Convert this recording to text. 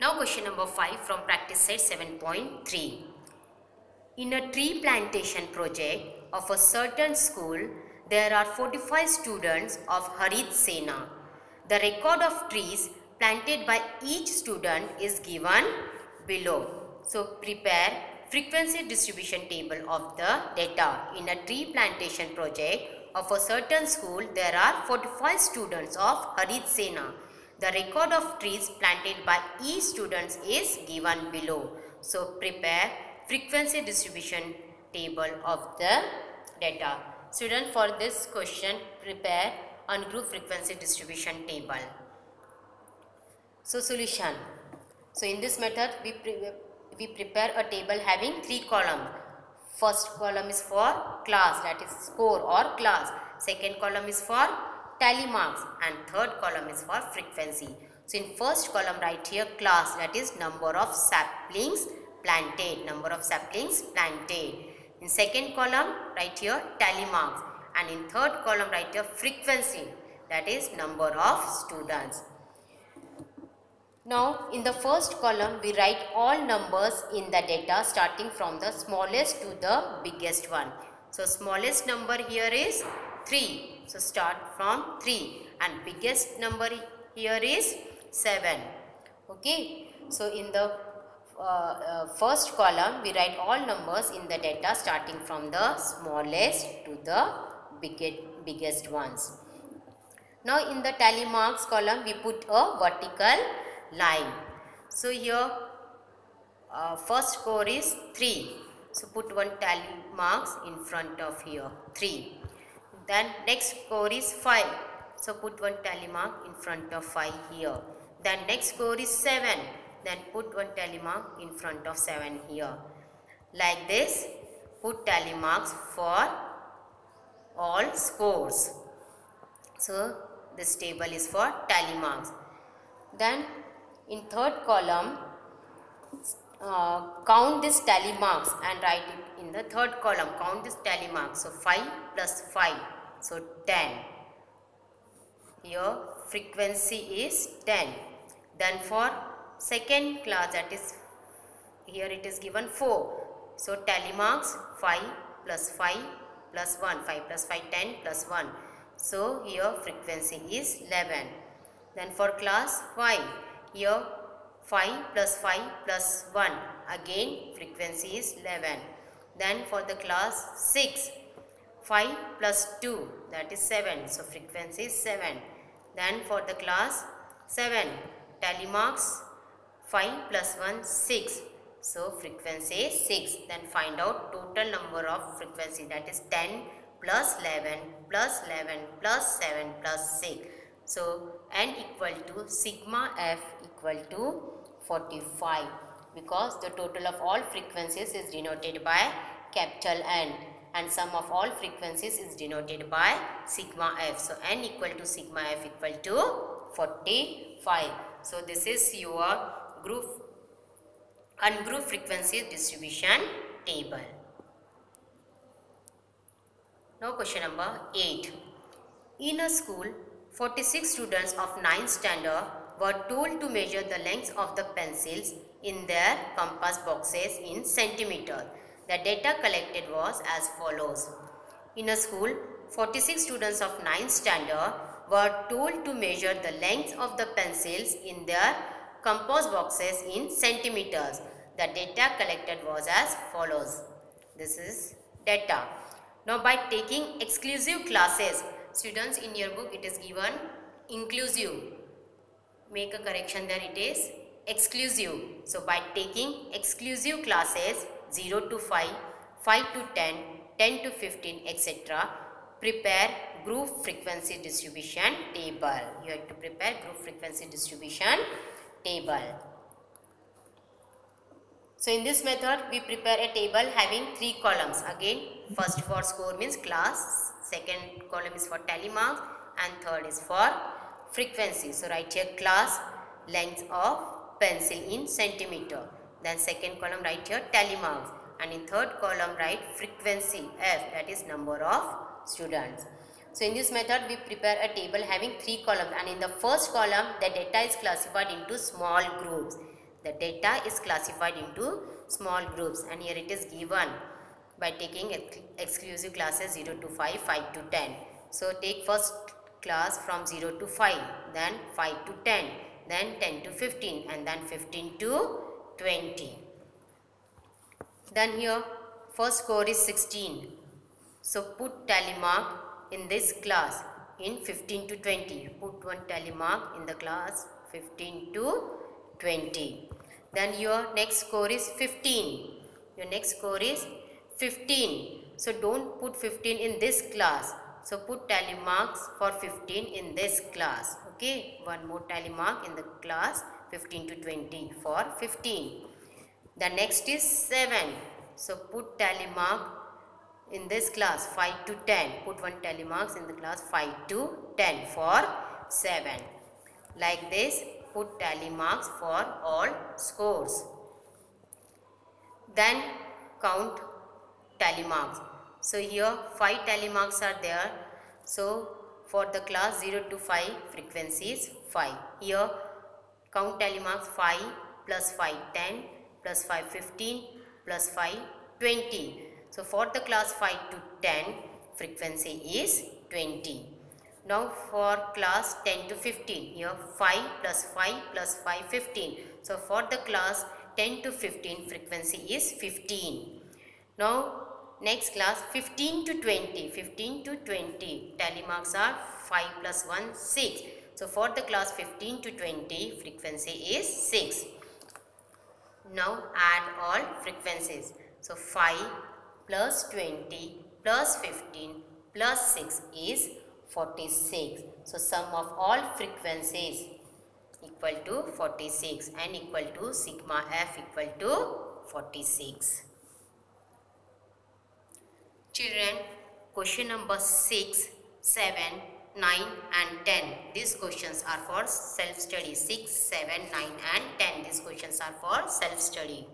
Now question number 5 from practice set 7.3. In a tree plantation project of a certain school, there are 45 students of Harit Sena. The record of trees planted by each student is given below. So prepare frequency distribution table of the data. In a tree plantation project of a certain school, there are 45 students of Harit Sena. The record of trees planted by each student is given below. So prepare frequency distribution table of the data. Student, for this question prepare ungroup frequency distribution table. So solution. So in this method we prepare a table having 3 columns. First column is for class, that is score or class. Second column is for tally marks and third column is for frequency. So in first column write here class, that is number of saplings planted, number of saplings planted. In second column write here tally marks, and in third column write here frequency, that is number of students. Now in the first column we write all numbers in the data starting from the smallest to the biggest one. So smallest number here is 3. So start from 3 and biggest number here is 7. Okay. So in the first column we write all numbers in the data starting from the smallest to the biggest ones. Now in the tally marks column we put a vertical line. So here first score is 3. So put one tally marks in front of here 3. Then next score is 5. So put one tally mark in front of 5 here. Then next score is 7. Then put one tally mark in front of 7 here. Like this, put tally marks for all scores. So this table is for tally marks. Then in third column, count this tally marks and write it in the third column. Count this tally marks. So 5 plus 5. So 10. Here frequency is 10. Then for second class, that is here it is given 4. So tally marks 5 plus 5 plus 1. 5 plus 5 10 plus 1. So here frequency is 11. Then for class 5, here 5 plus 5 plus 1. Again frequency is 11. Then for the class 6, 5 plus 2, that is 7. So frequency is 7. Then for the class 7, tally marks 5 plus 1 6. So frequency is 6. Then find out total number of frequency, that is 10 plus 11 plus 11 plus 7 plus 6. So n equal to sigma f equal to 45, because the total of all frequencies is denoted by capital N and sum of all frequencies is denoted by sigma f. So n equal to sigma f equal to 45. So this is your ungroup frequency distribution table. Now question number 8. In a school, 46 students of 9th standard were told to measure the length of the pencils in their compass boxes in centimeters. The data collected was as follows. In a school, 46 students of 9th standard were told to measure the length of the pencils in their compass boxes in centimeters. The data collected was as follows. This is data. Now by taking exclusive classes, students, in your book it is given inclusive. Make a correction there, it is exclusive. So by taking exclusive classes 0 to 5, 5 to 10, 10 to 15, etc. prepare group frequency distribution table. You have to prepare group frequency distribution table. So in this method we prepare a table having 3 columns. Again, first for score means class, second column is for tally marks and third is for frequency. So write here class, length of pencil in centimeter. Then second column write here tally marks, and in third column write frequency f, that is number of students. So in this method we prepare a table having 3 columns, and in the first column the data is classified into small groups. The data is classified into small groups, and here it is given by taking exclusive classes 0 to 5, 5 to 10. So take first class from 0 to 5, then 5 to 10, then 10 to 15, and then 15 to 20. Then here first score is 16. So put tally mark in this class in 15 to 20. Put one tally mark in the class 15 to 20. Then your next score is 15. Your next score is 15. So don't put 15 in this class. So put tally marks for 15 in this class. Okay. One more tally mark in the class 15 to 20 for 15. The next is 7. So put tally mark in this class 5 to 10. Put one tally marks in the class 5 to 10 for 7. Like this, put tally marks for all scores. Then count tally marks. So here 5 tally marks are there. So for the class 0 to 5 frequency is 5. Here count tally marks 5 plus 5 10 plus 5 15 plus 5 20. So for the class 5 to 10 frequency is 20. Now for class 10 to 15, here 5 plus 5 plus 5 15. So for the class 10 to 15 frequency is 15. Now next class 15 to 20. 15 to 20 tally marks are 5 plus 1 6. So for the class 15 to 20 frequency is 6. Now add all frequencies. So 5 plus 20 plus 15 plus 6 is 46. So sum of all frequencies equal to 46 and equal to sigma f equal to 46. Children, question number 6, 7, 9 and 10. These questions are for self-study. 6, 7, 9 and 10. These questions are for self-study.